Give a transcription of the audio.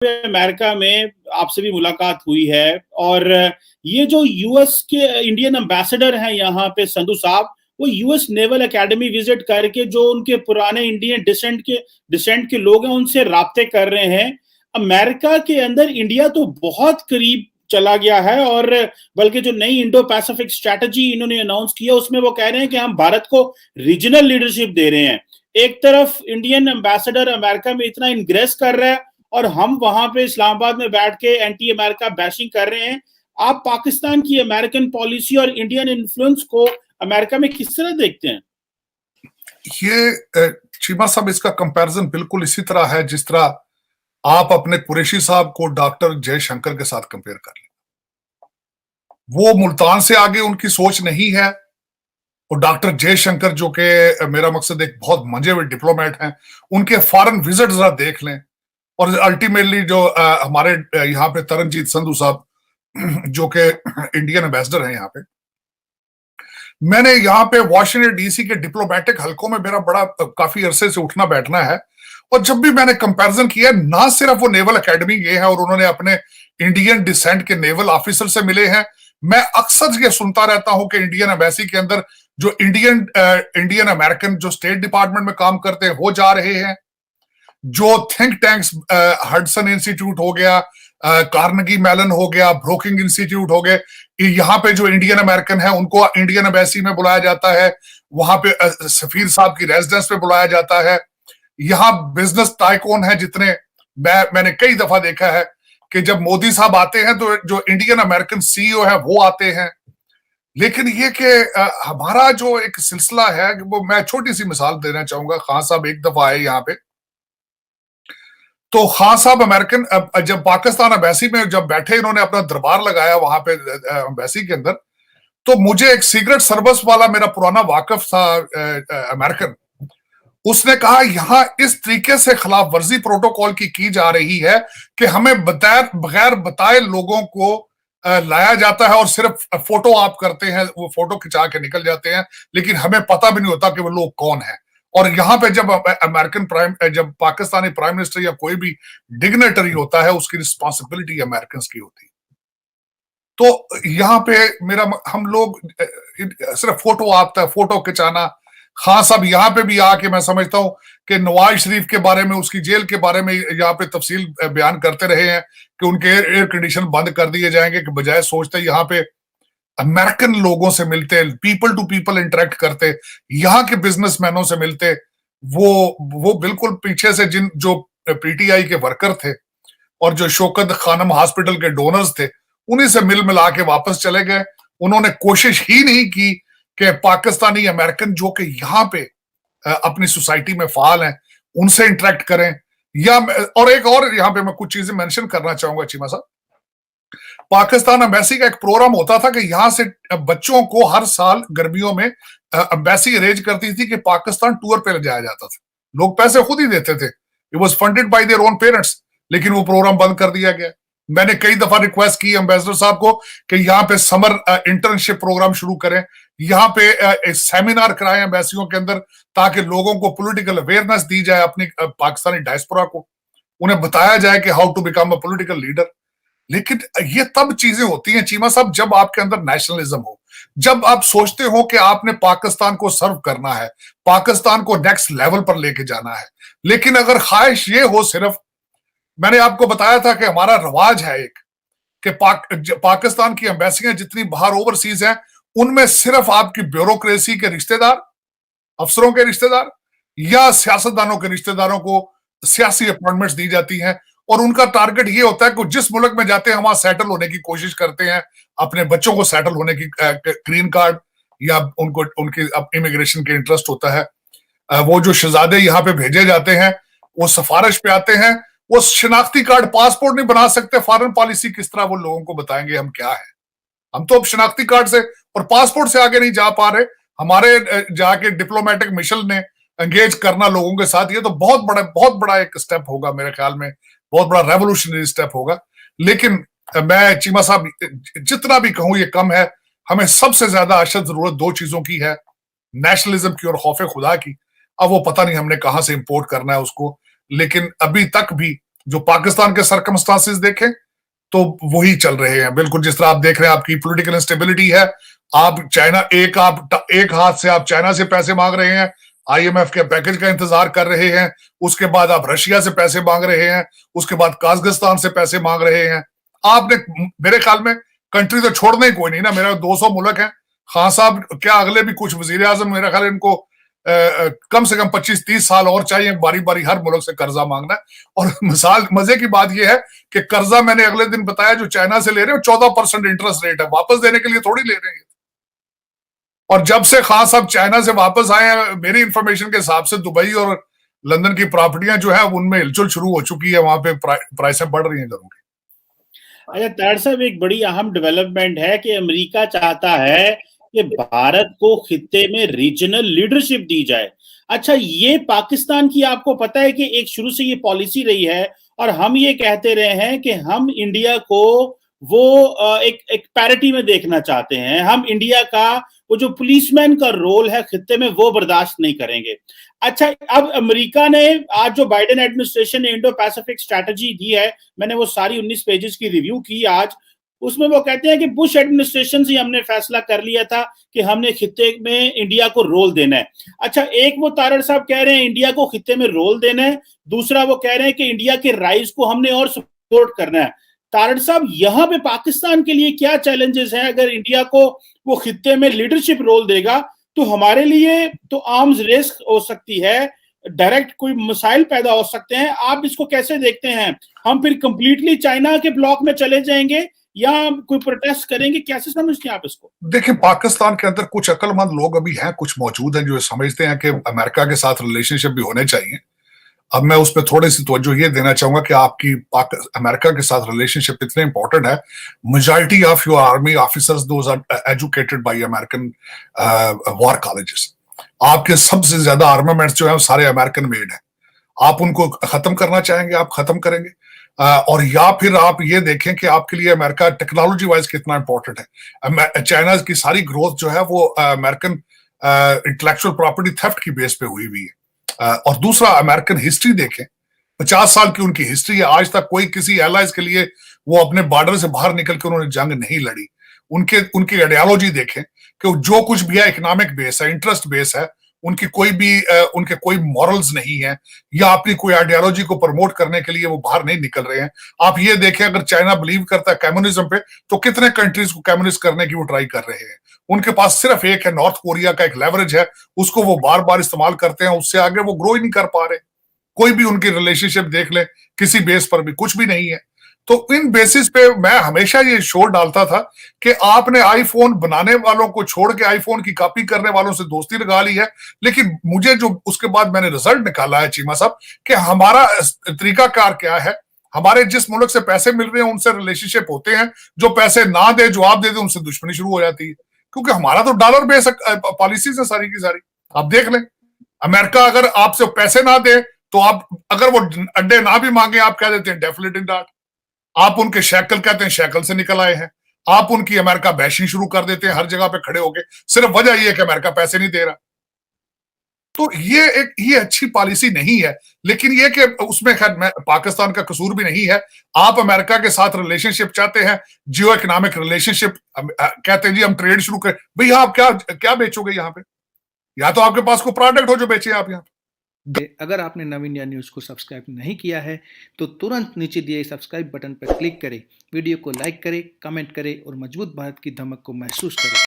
America में आपसे भी मुलाकात हुई है और ये जो यूएस के इंडियन एम्बेसडर हैं यहाँ पे संधू साहब, वो यूएस नेवल एकेडमी विजिट करके जो उनके पुराने इंडियन डिसेंट के लोग हैं उनसे राब्ते कर रहे हैं। अमेरिका के अंदर इंडिया तो बहुत करीब चला गया है और बल्कि जो नई इंडो पैसिफिक स्ट्रेटजी इन्होंने अनाउंस किया उसमें वो कह रहे हैं कि हम भारत को रीजनल लीडरशिप दे रहे हैं। एक तरफ इंडियन एम्बेसडर अमेरिका में इतना इंग्रेस कर रहा है और हम वहां पे इस्लामाबाद में बैठ के एंटी अमेरिका बैशिंग कर रहे हैं। आप पाकिस्तान की अमेरिकन पॉलिसी और इंडियन इन्फ्लुएंस को अमेरिका में किस तरह देखते हैं? ये चीमा साहब, इसका कंपैरिजन बिल्कुल इसी तरह है जिस तरह आप अपने कुरैशी साहब को डॉक्टर जयशंकर के साथ कंपेयर कर लें। वो मुल्तान से आगे उनकी सोच नहीं है और डॉक्टर जयशंकर जो कि मेरा मकसद एक बहुत मंजे हुए डिप्लोमेट हैं, उनके फॉरेन विजिट जरा देख लें। और अल्टीमेटली जो हमारे यहाँ पे तरनजीत संधू साहब जो कि इंडियन एम्बेसडर हैं यहाँ पे, मैंने यहाँ पे वाशिंगटन डीसी के डिप्लोमेटिक हलकों में मेरा बड़ा काफी अरसे से उठना बैठना है और जब भी मैंने कंपैरिजन किया, ना सिर्फ वो नेवल एकेडमी गए हैं और उन्होंने अपने इंडियन डिसेंट के नेवल ऑफिसर से मिले हैं, मैं अक्सर ये सुनता रहता हूं कि इंडियन एम्बेसी के अंदर जो इंडियन अमेरिकन जो स्टेट डिपार्टमेंट में काम करते हैं वो जा रहे हैं। जो थिंक टैंक्स, हडसन इंस्टीट्यूट हो गया, कार्नेगी मेलन हो गया, ब्रोकिंग इंस्टीट्यूट हो गए, यहाँ पे जो इंडियन अमेरिकन है उनको इंडियन एम्बेसी में बुलाया जाता है, वहां पे सफीर साहब की रेजिडेंस पे बुलाया जाता है। यहाँ बिजनेस टाइकून है जितने, मैंने कई दफा देखा है कि जब मोदी साहब आते हैं तो जो इंडियन अमेरिकन सीईओ है वो आते हैं। लेकिन ये कि हमारा जो एक सिलसिला है वो, मैं छोटी सी मिसाल देना चाहूंगा। खान साहब एक दफा आए यहाँ पे, तो खान साहब अमेरिकन जब पाकिस्तान एम्बेसी में जब बैठे, इन्होंने अपना दरबार लगाया वहां पे एम्बेसी के अंदर, तो मुझे एक सिगरेट सर्विस वाला मेरा पुराना वाकिफ था अमेरिकन, उसने कहा यहाँ इस तरीके से खिलाफ वर्जी प्रोटोकॉल की जा रही है कि हमें बगैर बताए लोगों को लाया जाता है और सिर्फ फोटो आप करते हैं, वो फोटो खिंचा के निकल जाते हैं, लेकिन हमें पता भी नहीं होता कि वो लोग कौन है। और यहाँ पे जब पाकिस्तानी प्राइम मिनिस्टर या कोई भी डिग्नेटरी होता है, उसकी रिस्पॉन्सिबिलिटी अमेरिकन की होती है। तो यहाँ पे हम लोग सिर्फ फोटो आता है, फोटो खिंचाना। खान साहब यहाँ पे भी आके मैं समझता हूं कि नवाज शरीफ के बारे में, उसकी जेल के बारे में यहाँ पे तफसील बयान करते रहे हैं कि उनके एयर कंडीशन बंद कर दिए जाएंगे, कि बजाय सोचते यहाँ पे अमेरिकन लोगों से मिलते, पीपल टू पीपल इंटरेक्ट करते, यहाँ के बिजनेसमैनों से मिलते। वो बिल्कुल पीछे से जो पीटीआई के वर्कर थे और जो शौकत खानम हॉस्पिटल के डोनर्स थे, उन्हीं से मिल मिला के वापस चले गए। उन्होंने कोशिश ही नहीं की कि पाकिस्तानी अमेरिकन जो कि यहाँ पे अपनी सोसाइटी में फाल हैं उनसे इंटरेक्ट करें। और एक और यहाँ पे मैं कुछ चीजें मेंशन करना चाहूंगा चीमा साहब। पाकिस्तान एम्बेसी का एक प्रोग्राम होता था कि यहाँ से बच्चों को हर साल गर्मियों में एम्बेसी अरेंज करती थी कि पाकिस्तान टूर पे ले जाया जाता था। लोग पैसे खुद ही देते थे, it was funded by their own parents, लेकिन वो प्रोग्राम बंद कर दिया गया। मैंने कई दफा रिक्वेस्ट की एम्बेसडर साहब को कि यहाँ पे समर इंटर्नशिप प्रोग्राम शुरू करें, यहाँ पे सेमिनार कराएं एम्बेसियों के अंदर, ताकि लोगों को पॉलिटिकल अवेयरनेस दी जाए, अपनी पाकिस्तानी डायस्पोरा को उन्हें बताया जाए कि how to become a political leader. लेकिन ये तब चीजें होती हैं चीमा साहब जब आपके अंदर नेशनलिज्म हो, जब आप सोचते हो कि आपने पाकिस्तान को सर्व करना है, पाकिस्तान को नेक्स्ट लेवल पर लेके जाना है। लेकिन अगर ख्वाहिश ये हो, सिर्फ मैंने आपको बताया था कि हमारा रवाज है एक कि पाकिस्तान की एम्बेसियां जितनी बाहर ओवरसीज हैं, उनमें सिर्फ आपकी ब्यूरोक्रेसी के रिश्तेदार, अफसरों के रिश्तेदार या सियासतदानों के रिश्तेदारों को सियासी अपॉइंटमेंट्स दी जाती हैं और उनका टारगेट ये होता है कि जिस मुल्क में जाते हैं वहां सेटल होने की कोशिश करते हैं, अपने बच्चों को सेटल होने की, ग्रीन कार्ड या उनको उनके इमिग्रेशन के इंटरेस्ट होता है। वो जो शहजादे यहाँ पे भेजे जाते हैं वो सिफारिश पे आते हैं, वो शिनाख्ती कार्ड, पासपोर्ट नहीं बना सकते। फॉरेन पॉलिसी किस तरह वो लोगों को बताएंगे हम क्या है? हम तो अब शिनाख्ती कार्ड से और पासपोर्ट से आगे नहीं जा पा रहे। हमारे जाके डिप्लोमेटिक मिशन ने एंगेज करना लोगों के साथ, ये तो बहुत बड़ा एक स्टेप होगा मेरे ख्याल में, बहुत बड़ा रेवोल्यूशनरी स्टेप होगा। लेकिन मैं चीमा साहब जितना भी कहूं ये कम है। हमें सबसे ज्यादा अशद जरूरत दो चीजों की है, नेशनलिज्म की और खौफ खुदा की। अब वो पता नहीं हमने कहां से इंपोर्ट करना है उसको, लेकिन अभी तक भी जो पाकिस्तान के सर्कमस्टांसेस देखें तो वही चल रहे हैं, बिल्कुल जिस तरह आप देख रहे हैं। आपकी पॉलिटिकल इंस्टेबिलिटी है, आप चाइना एक हाथ से आप चाइना से पैसे मांग रहे हैं, आईएमएफ के पैकेज का इंतजार कर रहे हैं, उसके बाद आप रशिया से पैसे मांग रहे हैं, उसके बाद काजकिस्तान से पैसे मांग रहे हैं। आपने मेरे ख्याल में कंट्री तो छोड़ना ही कोई नहीं ना, मेरा 200 मुल्क है। खान साहब क्या अगले भी कुछ वजीर आजम, मेरा ख्याल इनको कम से कम 25-30 साल और चाहिए बारी बारी हर मुल्क से कर्जा मांगना। और मिसाल मजे की बात यह है कि कर्जा मैंने अगले दिन बताया जो चाइना से ले रहे हो 14% इंटरेस्ट रेट है, वापस देने के लिए थोड़ी ले रहे हैं। और जब से खान साहब चाइना से वापस आए हैं, मेरी इंफॉर्मेशन के हिसाब से दुबई और लंदन की प्रॉपर्टियां जो है उनमें हिलचुल शुरू हो चुकी है, वहां पे प्राइसें बढ़ रही हैं घरों की। अच्छा तार साहब, एक बड़ी अहम डेवलपमेंट है कि अमेरिका चाहता है कि भारत को खित्ते में रीजनल लीडरशिप दी जाए। अच्छा, ये पाकिस्तान की आपको पता है कि एक शुरू से ये पॉलिसी रही है और हम ये कहते रहे हैं कि हम इंडिया को वो एक पैरिटी में देखना चाहते हैं। हम इंडिया का वो जो पुलिसमैन का रोल है खित्ते में वो बर्दाश्त नहीं करेंगे। अच्छा, अब अमेरिका ने आज जो बाइडेन एडमिनिस्ट्रेशन ने इंडो पैसिफिक स्ट्रैटेजी दी है, मैंने वो सारी 19 पेजेस की रिव्यू की आज। उसमें वो कहते हैं कि बुश एडमिनिस्ट्रेशन से हमने फैसला कर लिया था कि हमने खित्ते में इंडिया को रोल देना है। अच्छा, एक वो तारड़ साहब कह रहे हैं इंडिया को खित्ते में रोल देना है, दूसरा वो कह रहे हैं कि इंडिया के राइज को हमने और सपोर्ट करना है। तारड़ साहब, यहाँ पे पाकिस्तान के लिए क्या चैलेंजेस हैं? अगर इंडिया को वो खित्ते में लीडरशिप रोल देगा तो हमारे लिए तो आर्म्स रेस हो सकती है, डायरेक्ट कोई मसाइल पैदा हो सकते हैं। आप इसको कैसे देखते हैं? हम फिर कंप्लीटली चाइना के ब्लॉक में चले जाएंगे या कोई प्रोटेस्ट करेंगे? कैसे समझते हैं आप इसको? देखिए, पाकिस्तान के अंदर कुछ अक्लमंद लोग अभी हैं, कुछ मौजूद हैं जो समझते हैं कि अमेरिका के साथ रिलेशनशिप भी होने चाहिए। अब मैं उस पर थोड़ी सी तवज्जो ये देना चाहूंगा कि आपकी अमेरिका के साथ रिलेशनशिप इतने इंपॉर्टेंट है। Majority of your army officers those are educated by American war colleges. आपके सबसे ज्यादा आर्मामेंट्स जो है सारे अमेरिकन मेड है। आप उनको खत्म करना चाहेंगे, आप खत्म करेंगे। और या फिर आप ये देखें कि आपके लिए अमेरिका टेक्नोलॉजी वाइज कितना इंपॉर्टेंट है। चाइना की सारी ग्रोथ जो है वो अमेरिकन इंटेलेक्चुअल प्रॉपर्टी थेफ्ट की बेस पे हुई हुई है। और दूसरा, अमेरिकन हिस्ट्री देखें, 50 साल की उनकी हिस्ट्री है। आज तक कोई किसी एलाइज के लिए वो अपने बॉर्डर से बाहर निकल के उन्होंने जंग नहीं लड़ी। उनकी आइडियोलॉजी देखें कि जो कुछ भी है इकोनॉमिक बेस है, इंटरेस्ट बेस है। उनके कोई मॉरल्स नहीं है या अपनी कोई आइडियोलॉजी को प्रमोट करने के लिए वो बाहर नहीं निकल रहे हैं। आप ये देखें, अगर चाइना बिलीव करता है कम्युनिज्म पे तो कितने कंट्रीज को कम्युनिस्ट करने की वो ट्राई कर रहे हैं। उनके पास सिर्फ एक है, नॉर्थ कोरिया का एक लेवरेज है, उसको वो बार बार इस्तेमाल करते हैं। उससे आगे वो ग्रो ही नहीं कर पा रहे। कोई भी उनकी रिलेशनशिप देख ले, किसी बेस पर भी कुछ भी नहीं है। तो इन बेसिस पे मैं हमेशा ये शोर डालता था कि आपने आईफोन बनाने वालों को छोड़ के आईफोन की कॉपी करने वालों से दोस्ती लगा ली है। लेकिन मुझे जो उसके बाद मैंने रिजल्ट निकाला है चीमा साहब, कि हमारा तरीकाकार क्या है। हमारे जिस मुल्क से पैसे मिल रहे हैं उनसे रिलेशनशिप होते हैं, जो पैसे ना दे, जवाब दे दे, उनसे दुश्मनी शुरू हो जाती है। क्योंकि हमारा तो डॉलर बेस पॉलिसीज है सारी की सारी। आप देख लें, अमेरिका अगर आपसे पैसे ना दे तो आप, अगर वो अंडे ना भी मांगे, आप कह देते हैं डेफिनेटिव डाट। आप उनके शैकल कहते हैं, शैकल से निकल आए हैं। आप उनकी अमेरिका बैशिंग शुरू कर देते हैं हर जगह पे खड़े होके, सिर्फ वजह यह है कि अमेरिका पैसे नहीं दे रहा। तो ये अच्छी पॉलिसी नहीं है। लेकिन ये कि उसमें खैर पाकिस्तान का कसूर भी नहीं है। आप अमेरिका के साथ रिलेशनशिप चाहते हैं, जियो इकोनॉमिक रिलेशनशिप, कहते हैं जी हम ट्रेड शुरू करें। भैया आप क्या बेचोगे यहाँ पे? या तो आपके पास कोई प्रोडक्ट हो जो बेचे आप यहाँ पे। अगर आपने नव इंडिया न्यूज़ को सब्सक्राइब नहीं किया है तो तुरंत नीचे दिए सब्सक्राइब बटन पर क्लिक करें, वीडियो को लाइक करें, कमेंट करें और मजबूत भारत की धमक को महसूस करें।